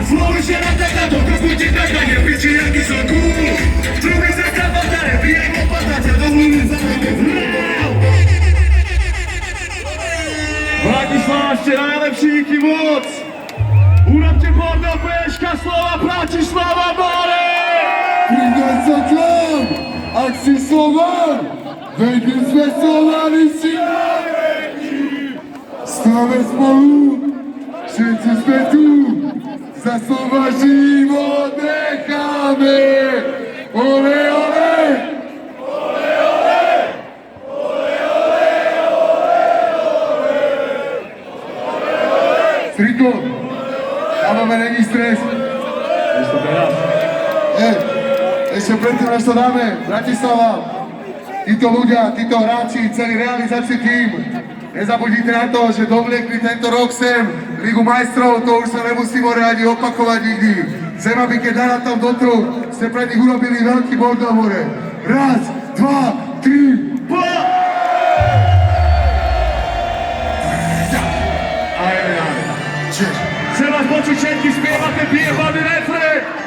Złoły się na taka, to pozwólcie taka, nie wiecie jaki są cool. Drugi zestaw oddany, bijaj łopata, do mnie Bratislavšte, najlepší díky moc! Urobte bordo, Peška, Slova, Bratislava, More! Prinesą klan, akcji Slovan, wejdzie zwesowany silny. Stamy spolu, wszyscy sme tu, za słowa život necháme. Ole, ole! Striko, dávame není stres. Ešte teraz. Ešte predtým, než to dáme, Bratislava, títo ľudia, títo hráči, celý realizačný tím, nezabudnite na to, že dovliekli tento rok sem Ligu majstrov, to už sa nemusí more ani opakovať nikdy. Chcem, aby keď dána tam do troch, ste pre nich urobili veľký bod na more. Raz, dva, tri, Chcem vás počuť všetky spievate, pievaný refrén!